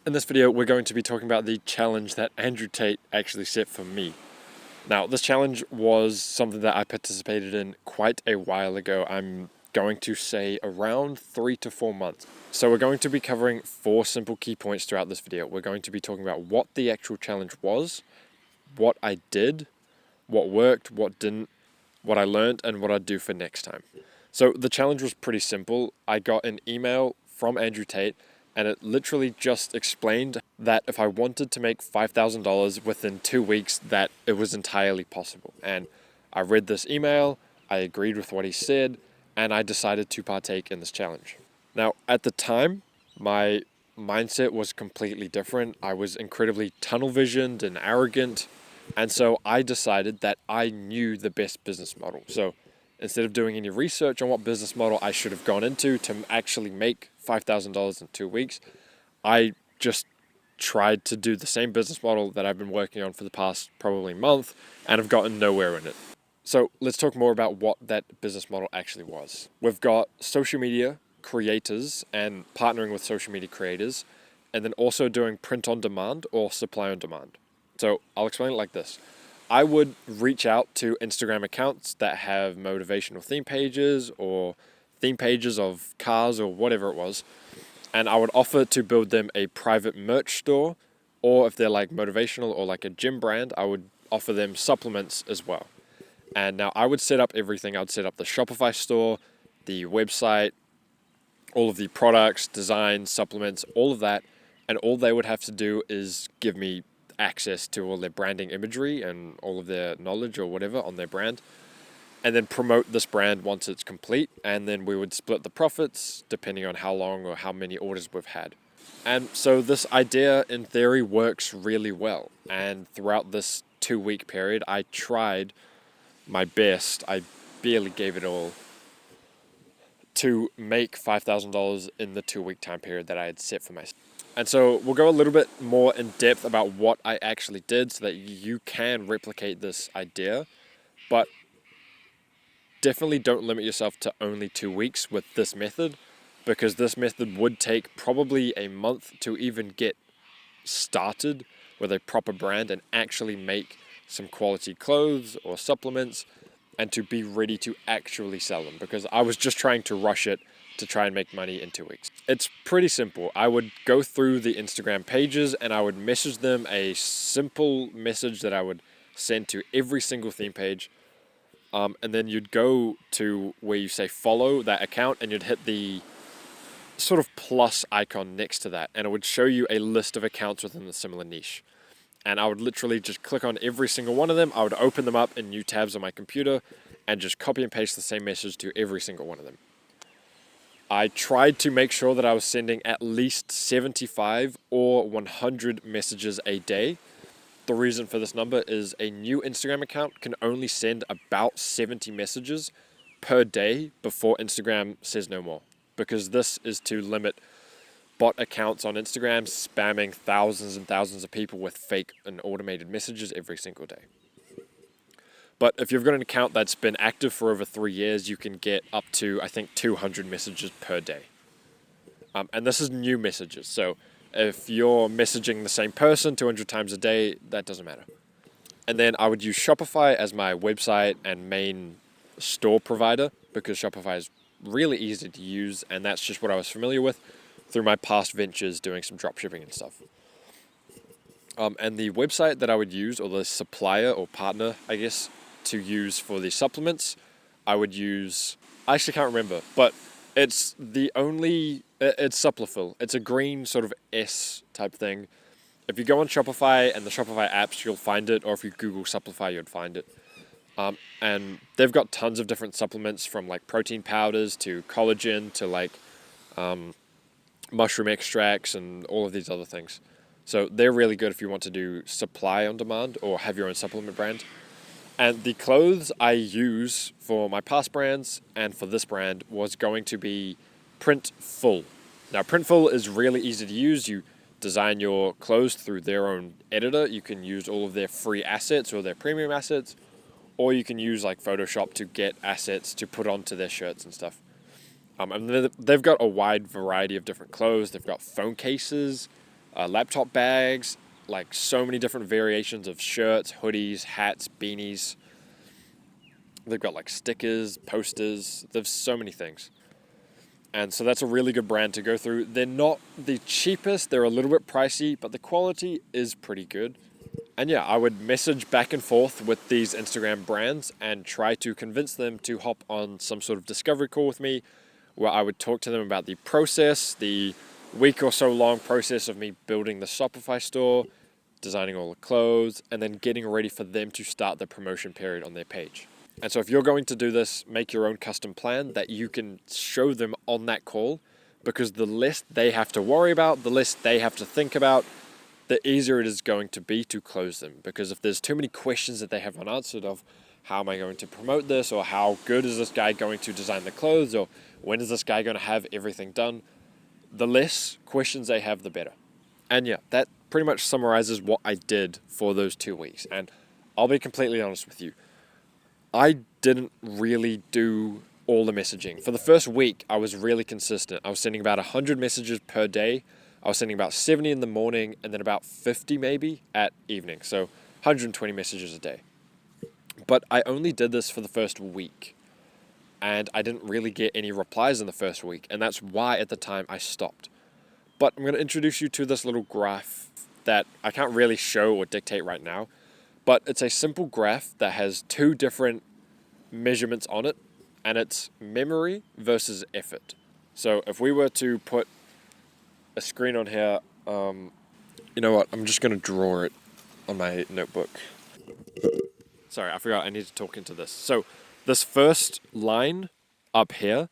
In this video, we're going to be talking about the challenge that Andrew Tate actually set for me. Now, this challenge was something that I participated in quite a while ago. I'm going to say around 3 to 4 months. So we're going to be covering 4 simple key points throughout this video. We're going to be talking about what the actual challenge was, what I did, what worked, what didn't, what I learned, and what I'd do for next time. So the challenge was pretty simple. I got an email from Andrew Tate, and it literally just explained that if I wanted to make $5,000 within 2 weeks, that it was entirely possible. And I read this email, I agreed with what he said, and I decided to partake in this challenge. Now, at the time, my mindset was completely different. I was incredibly tunnel visioned and arrogant. And so I decided that I knew the best business model. So instead of doing any research on what business model I should have gone into to actually make $5,000 in 2 weeks, I just tried to do the same business model that I've been working on for the past probably month and have gotten nowhere in it. So let's talk more about what that business model actually was. We've got social media creators and partnering with social media creators, and then also doing print on demand or supply on demand. So I'll explain it like this. I would reach out to Instagram accounts that have motivational theme pages or theme pages of cars or whatever it was, and I would offer to build them a private merch store, or if they're like motivational or like a gym brand, I would offer them supplements as well. And now I would set up everything. I would set up the Shopify store, the website, all of the products, designs, supplements, all of that, and all they would have to do is give me access to all their branding imagery and all of their knowledge or whatever on their brand, and then promote this brand once it's complete, and then we would split the profits depending on how long or how many orders we've had. And so this idea in theory works really well, and throughout this 2-week period I tried my best, I barely gave it all, to make $5,000 in the 2-week time period that I had set for myself. And so we'll go a little bit more in depth about what I actually did so that you can replicate this idea, but definitely don't limit yourself to only 2 weeks with this method, because this method would take probably a month to even get started with a proper brand and actually make some quality clothes or supplements and to be ready to actually sell them, because I was just trying to rush it to try and make money in 2 weeks. It's pretty simple. I would go through the Instagram pages and I would message them a simple message that I would send to every single theme page. And then you'd go to where you say follow that account and you'd hit the sort of plus icon next to that, and it would show you a list of accounts within the similar niche. And I would literally just click on every single one of them. I would open them up in new tabs on my computer and just copy and paste the same message to every single one of them. I tried to make sure that I was sending at least 75 or 100 messages a day. The reason for this number is a new Instagram account can only send about 70 messages per day before Instagram says no more, because this is to limit bot accounts on Instagram spamming thousands and thousands of people with fake and automated messages every single day. But if you've got an account that's been active for over 3 years, you can get up to, I think, 200 messages per day. And this is new messages. So if you're messaging the same person 200 times a day, that doesn't matter. And then I would use Shopify as my website and main store provider, because Shopify is really easy to use, and that's just what I was familiar with through my past ventures doing some dropshipping and stuff. And the website that I would use, or the supplier or partner, I guess, to use for the supplements, I would use, I actually can't remember, but it's Supplefill. It's a green sort of S type thing. If you go on Shopify and the Shopify apps, you'll find it, or if you Google Suppleify, you'd find it. And they've got tons of different supplements, from like protein powders to collagen to like mushroom extracts and all of these other things. So they're really good if you want to do supply on demand or have your own supplement brand. And the clothes I use for my past brands and for this brand was going to be Printful. Now, Printful is really easy to use. You design your clothes through their own editor. You can use all of their free assets or their premium assets, or you can use like Photoshop to get assets to put onto their shirts and stuff. And they've got a wide variety of different clothes. They've got phone cases, laptop bags, like so many different variations of shirts, hoodies, hats, beanies. They've got like stickers, posters. There's so many things. And so that's a really good brand to go through. They're not the cheapest. They're a little bit pricey, but the quality is pretty good. And yeah, I would message back and forth with these Instagram brands and try to convince them to hop on some sort of discovery call with me, where I would talk to them about the process, the week or so long process of me building the Shopify store, designing all the clothes, and then getting ready for them to start the promotion period on their page. And so if you're going to do this, make your own custom plan that you can show them on that call, because the less they have to worry about, the less they have to think about, the easier it is going to be to close them. Because if there's too many questions that they have unanswered of how am I going to promote this, or how good is this guy going to design the clothes, or when is this guy going to have everything done, the less questions they have, the better. And yeah, that pretty much summarizes what I did for those 2 weeks. And I'll be completely honest with you. I didn't really do all the messaging. For the first week, I was really consistent. I was sending about 100 messages per day. I was sending about 70 in the morning and then about 50 maybe at evening. So 120 messages a day. But I only did this for the first week. And I didn't really get any replies in the first week. And that's why at the time I stopped. But I'm going to introduce you to this little graph that I can't really show or dictate right now. But it's a simple graph that has two different measurements on it, and it's memory versus effort. So if we were to put a screen on here, you know what, I'm just going to draw it on my notebook. Sorry, I forgot I need to talk into this. So this first line up here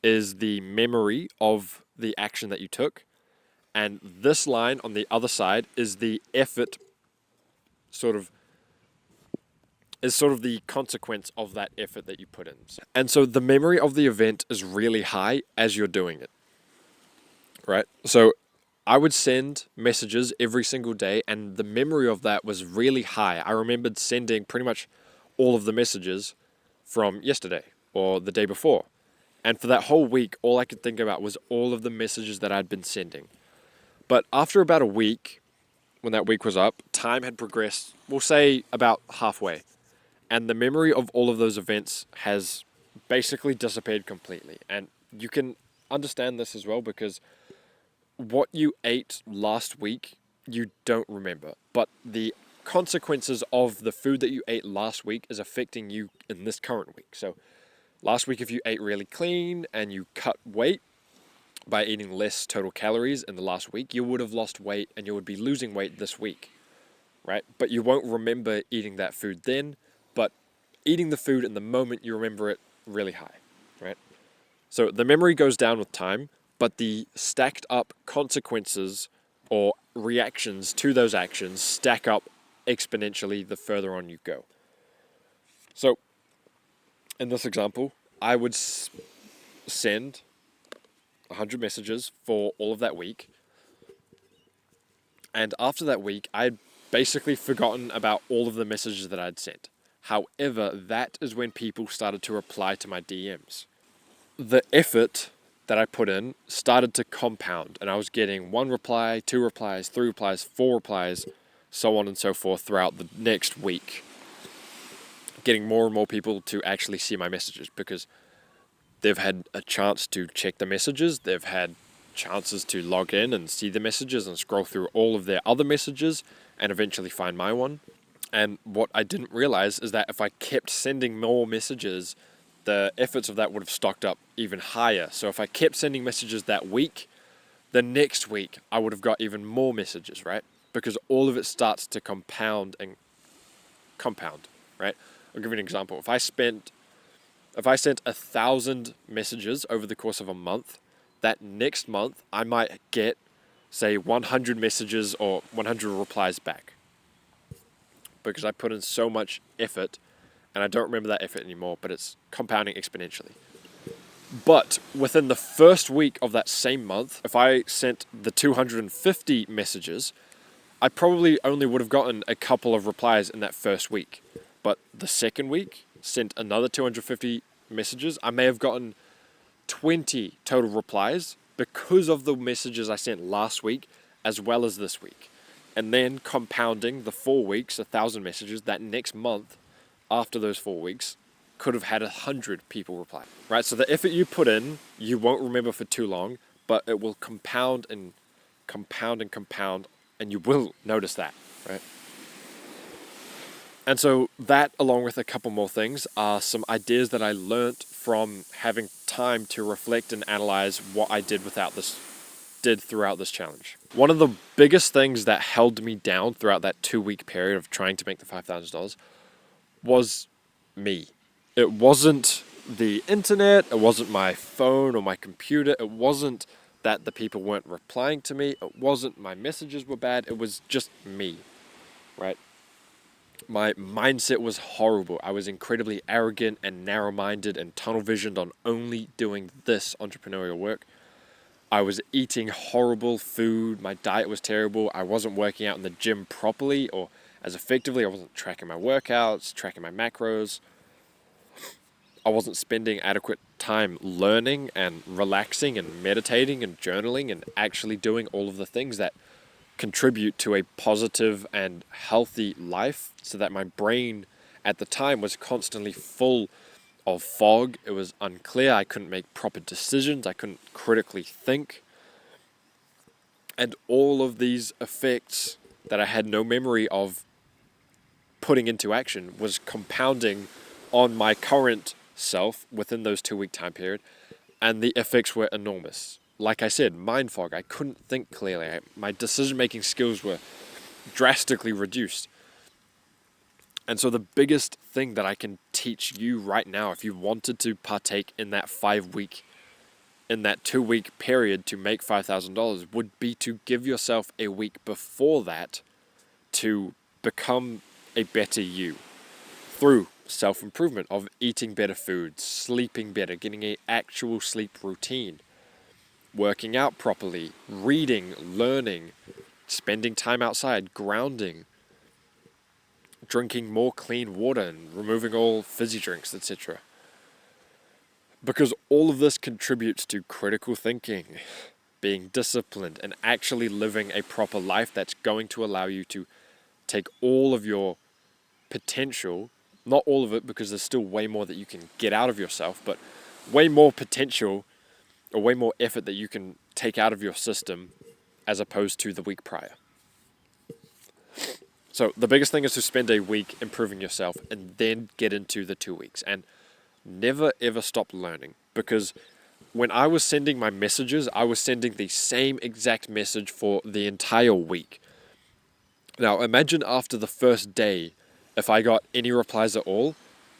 is the memory of the action that you took, and this line on the other side is the effort sort of the consequence of that effort that you put in. And so the memory of the event is really high as you're doing it, right? So I would send messages every single day, and the memory of that was really high. I remembered sending pretty much all of the messages from yesterday or the day before. And for that whole week, all I could think about was all of the messages that I'd been sending. But after about a week, when that week was up, time had progressed, we'll say about halfway. And the memory of all of those events has basically disappeared completely. And you can understand this as well, because what you ate last week, you don't remember. But the consequences of the food that you ate last week is affecting you in this current week. So last week, if you ate really clean and you cut weight by eating less total calories in the last week, you would have lost weight and you would be losing weight this week, right? But you won't remember eating that food then. But eating the food in the moment, you remember it really high, right? So the memory goes down with time, but the stacked up consequences or reactions to those actions stack up exponentially the further on you go. So in this example, I would send 100 messages for all of that week. And after that week, I'd basically forgotten about all of the messages that I'd sent. However, that is when people started to reply to my DMs. The effort that I put in started to compound, and I was getting 1 reply, 2 replies, 3 replies, 4 replies, so on and so forth throughout the next week. Getting more and more people to actually see my messages, because they've had a chance to check the messages, they've had chances to log in and see the messages and scroll through all of their other messages and eventually find my one. And what I didn't realize is that if I kept sending more messages, the efforts of that would have stocked up even higher. So if I kept sending messages that week, the next week I would have got even more messages, right? Because all of it starts to compound, right? I'll give you an example. If I sent 1,000 messages over the course of a month, that next month I might get, say, 100 messages or 100 replies back, because I put in so much effort, and I don't remember that effort anymore, but it's compounding exponentially. But within the first week of that same month, if I sent the 250 messages, I probably only would have gotten a couple of replies in that first week. But the second week, sent another 250 messages, I may have gotten 20 total replies because of the messages I sent last week as well as this week. And then compounding the 4 weeks, 1,000 messages, that next month, after those 4 weeks, could have had 100 people reply, right? So the effort you put in, you won't remember for too long, but it will compound and compound and compound, and you will notice that, right? And so that, along with a couple more things, are some ideas that I learnt from having time to reflect and analyze what I did throughout this challenge. One of the biggest things that held me down throughout that 2-week period of trying to make the $5,000 was me. It wasn't the internet, it wasn't my phone or my computer, it wasn't that the people weren't replying to me, it wasn't my messages were bad, it was just me, right? My mindset was horrible. I was incredibly arrogant and narrow-minded and tunnel-visioned on only doing this entrepreneurial work. I was eating horrible food. My diet was terrible. I wasn't working out in the gym properly or as effectively. I wasn't tracking my workouts, tracking my macros. I wasn't spending adequate time learning and relaxing and meditating and journaling and actually doing all of the things that contribute to a positive and healthy life, so that my brain at the time was constantly full of fog. It was unclear. I couldn't make proper decisions. I couldn't critically think. And all of these effects that I had no memory of putting into action was compounding on my current self within those 2-week time period, and the effects were enormous. Like I said, mind fog. I couldn't think clearly. My decision-making skills were drastically reduced. And so the biggest thing that I can teach you right now, if you wanted to partake in that 2-week period to make $5,000, would be to give yourself a week before that to become a better you through self-improvement of eating better food, sleeping better, getting an actual sleep routine, working out properly, reading, learning, spending time outside, grounding, drinking more clean water and removing all fizzy drinks, etc. Because all of this contributes to critical thinking, being disciplined, and actually living a proper life that's going to allow you to take all of your potential, not all of it because there's still way more that you can get out of yourself, but way more potential or way more effort that you can take out of your system as opposed to the week prior. So the biggest thing is to spend a week improving yourself and then get into the 2 weeks, and never ever stop learning, because when I was sending my messages, I was sending the same exact message for the entire week. Now imagine after the first day, if I got any replies at all,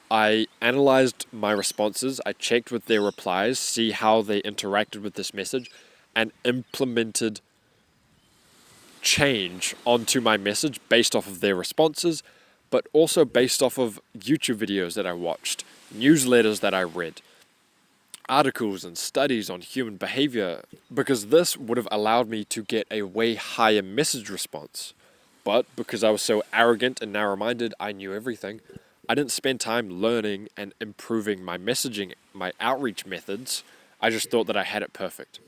I analyzed my responses, I checked with their replies, see how they interacted with this message, and implemented change onto my message based off of their responses, but also based off of YouTube videos that I watched, newsletters that I read, articles and studies on human behavior, because this would have allowed me to get a way higher message response. But because I was so arrogant and narrow-minded, I knew everything, I didn't spend time learning and improving my messaging, my outreach methods. I just thought that I had it perfect.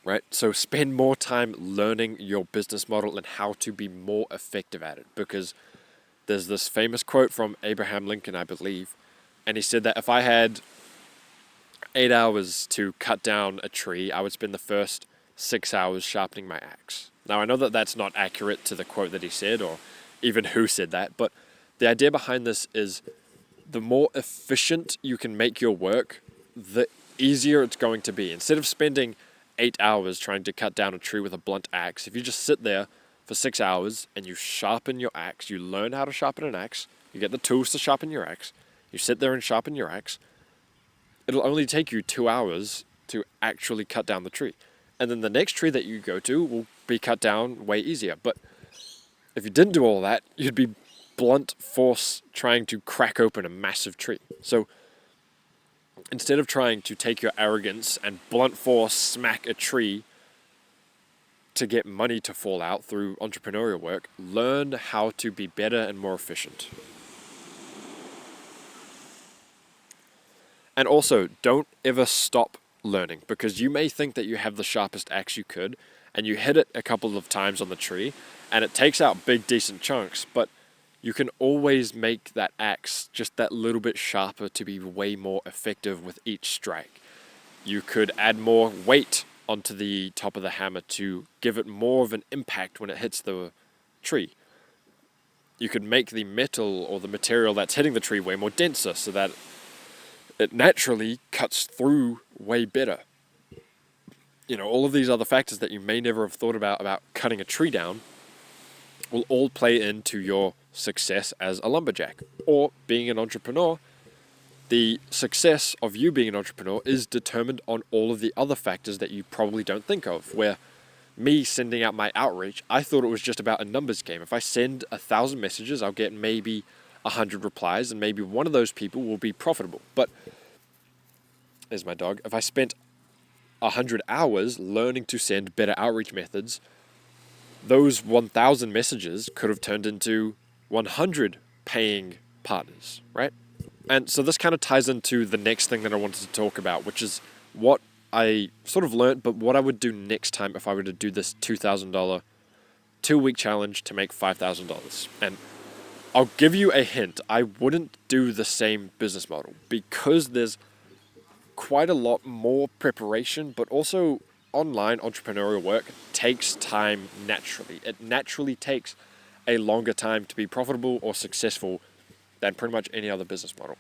Right? So spend more time learning your business model and how to be more effective at it, because there's this famous quote from Abraham Lincoln, I believe, and he said that if I had 8 hours to cut down a tree, I would spend the first 6 hours sharpening my axe. Now, I know that that's not accurate to the quote that he said or even who said that, but the idea behind this is the more efficient you can make your work, the easier it's going to be. Instead of spending 8 hours trying to cut down a tree with a blunt axe, if you just sit there for 6 hours and you sharpen your axe, you learn how to sharpen an axe, you get the tools to sharpen your axe, you sit there and sharpen your axe, it'll only take you 2 hours to actually cut down the tree. And then the next tree that you go to will be cut down way easier. But if you didn't do all that, you'd be blunt force trying to crack open a massive tree. So instead of trying to take your arrogance and blunt force smack a tree to get money to fall out through entrepreneurial work, learn how to be better and more efficient. And also, don't ever stop learning, because you may think that you have the sharpest axe you could, and you hit it a couple of times on the tree, and it takes out big, decent chunks, but you can always make that axe just that little bit sharper to be way more effective with each strike. You could add more weight onto the top of the hammer to give it more of an impact when it hits the tree. You could make the metal or the material that's hitting the tree way more denser so that it naturally cuts through way better. All of these other factors that you may never have thought about cutting a tree down will all play into your success as a lumberjack or being an entrepreneur. The success of you being an entrepreneur is determined on all of the other factors that you probably don't think of. Where me sending out my outreach, I thought it was just about a numbers game. If I send 1,000 messages, I'll get maybe 100 replies, and maybe one of those people will be profitable. But there's my dog. If I spent 100 hours learning to send better outreach methods, those 1,000 messages could have turned into 100 paying partners, right? And so this kind of ties into the next thing that I wanted to talk about, which is what I sort of learned, but what I would do next time if I were to do this $2,000 2-week challenge to make $5,000. And I'll give you a hint. I wouldn't do the same business model because there's quite a lot more preparation, but also online entrepreneurial work takes time naturally. It naturally takes a longer time to be profitable or successful than pretty much any other business model.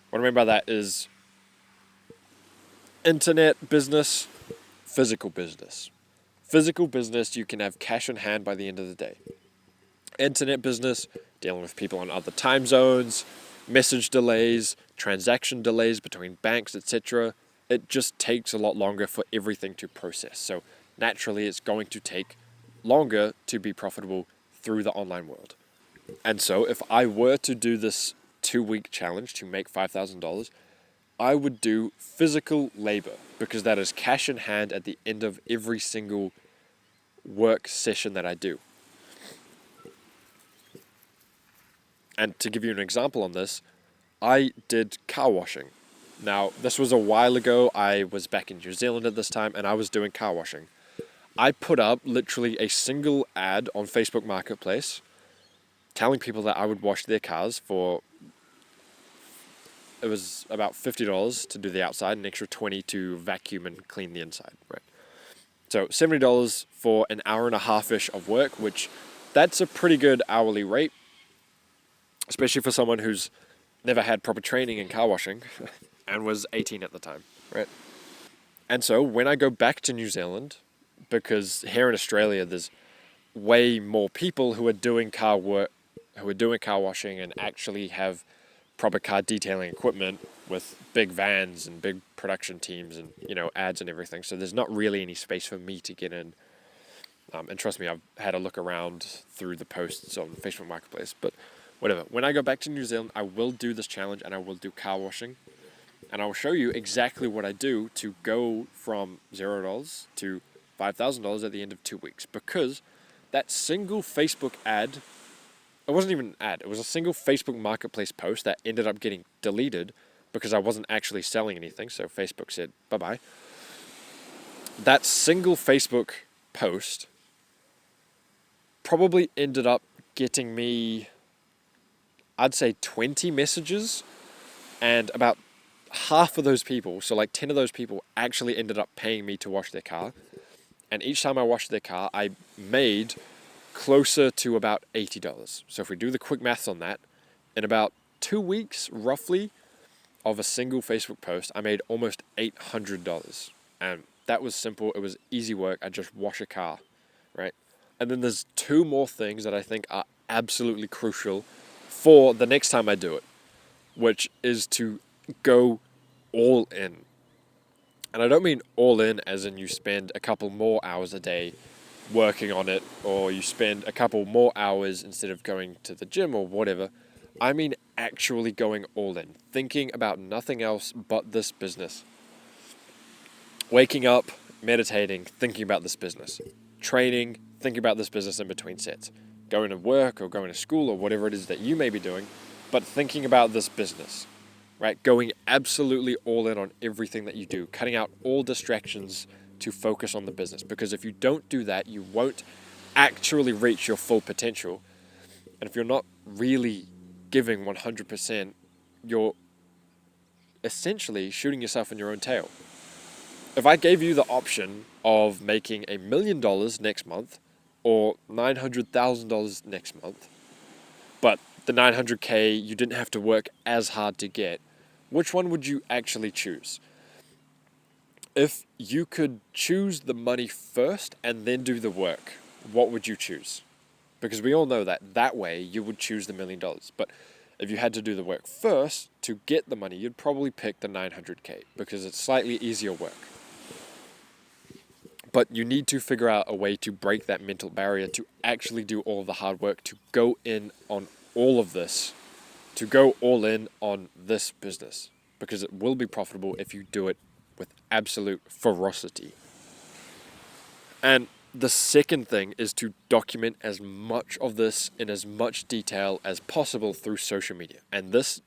What I mean by that is internet business, physical business. Physical business, you can have cash in hand by the end of the day. Internet business, dealing with people on other time zones, message delays, transaction delays between banks, etc. It just takes a lot longer for everything to process. So naturally, it's going to take longer to be profitable through the online world. And so if I were to do this 2-week challenge to make $5,000, I would do physical labor because that is cash in hand at the end of every single work session that I do. And to give you an example on this, I did car washing. Now, this was a while ago. I was back in New Zealand at this time, and I was doing car washing. I put up literally a single ad on Facebook Marketplace telling people that I would wash their cars for, it was about $50 to do the outside, an extra $20 to vacuum and clean the inside, right? So $70 for an hour and a half-ish of work, which that's a pretty good hourly rate, especially for someone who's never had proper training in car washing and was 18 at the time, right? And so when I go back to New Zealand, because here in Australia there's way more people who are doing car washing and actually have proper car detailing equipment with big vans and big production teams and ads and everything. So there's not really any space for me to get in. And trust me, I've had a look around through the posts on Facebook Marketplace, but whatever. When I go back to New Zealand, I will do this challenge and I will do car washing. And I will show you exactly what I do to go from $0 to $5,000 at the end of 2 weeks. Because that single Facebook ad, it wasn't even an ad, it was a single Facebook Marketplace post that ended up getting deleted because I wasn't actually selling anything. So Facebook said, bye-bye. That single Facebook post probably ended up getting me, I'd say 20 messages, and about half of those people, so like 10 of those people actually ended up paying me to wash their car. And each time I washed their car, I made closer to about $80. So if we do the quick maths on that, in about 2 weeks, roughly, of a single Facebook post, I made almost $800. And that was simple. It was easy work. I just wash a car, right? And then there's 2 more things that I think are absolutely crucial for the next time I do it, which is to go all in. And I don't mean all in as in you spend a couple more hours a day working on it, or you spend a couple more hours instead of going to the gym or whatever. I mean actually going all in, thinking about nothing else but this business. Waking up, meditating, thinking about this business. Training, thinking about this business in between sets. Going to work or going to school or whatever it is that you may be doing, but thinking about this business, right? Going absolutely all in on everything that you do, cutting out all distractions to focus on the business. Because if you don't do that, you won't actually reach your full potential. And if you're not really giving 100%, you're essentially shooting yourself in your own tail. If I gave you the option of making $1 million next month or $900,000 next month, but the 900K you didn't have to work as hard to get, which one would you actually choose? If you could choose the money first and then do the work, what would you choose? Because we all know that way you would choose the $1 million. But if you had to do the work first to get the money, you'd probably pick the 900K because it's slightly easier work. But you need to figure out a way to break that mental barrier to actually do all of the hard work, to go in on all of this, to go all in on this business, because it will be profitable if you do it with absolute ferocity. And the second thing is to document as much of this in as much detail as possible through social media. And this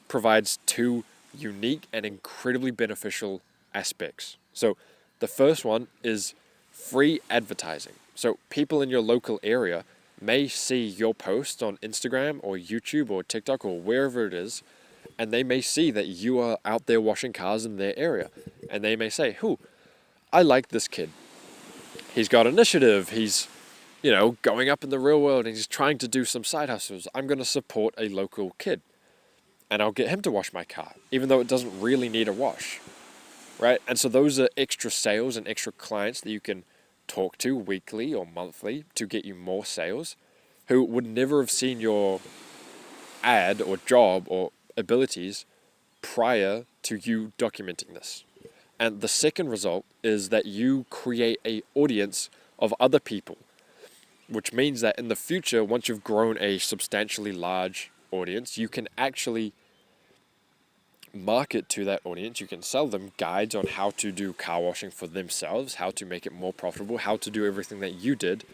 provides two unique and incredibly beneficial aspects. So the first one is free advertising. So people in your local area may see your post on Instagram or YouTube or TikTok or wherever it is, and they may see that you are out there washing cars in their area. And they may say, I like this kid. He's got initiative. He's, going up in the real world and he's trying to do some side hustles. I'm going to support a local kid and I'll get him to wash my car, even though it doesn't really need a wash. Right? And so those are extra sales and extra clients that you can talk to weekly or monthly to get you more sales, who would never have seen your ad or job or abilities prior to you documenting this. And the second result is that you create an audience of other people, which means that in the future, once you've grown a substantially large audience, you can actually market to that audience. You can sell them guides on how to do car washing for themselves, how to make it more profitable, how to do everything that you did,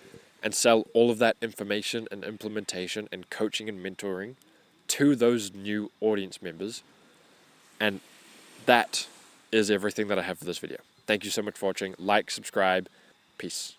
and sell all of that information and implementation and coaching and mentoring to those new audience members. And that is everything that I have for this video. Thank you so much for watching. Like, subscribe. Peace.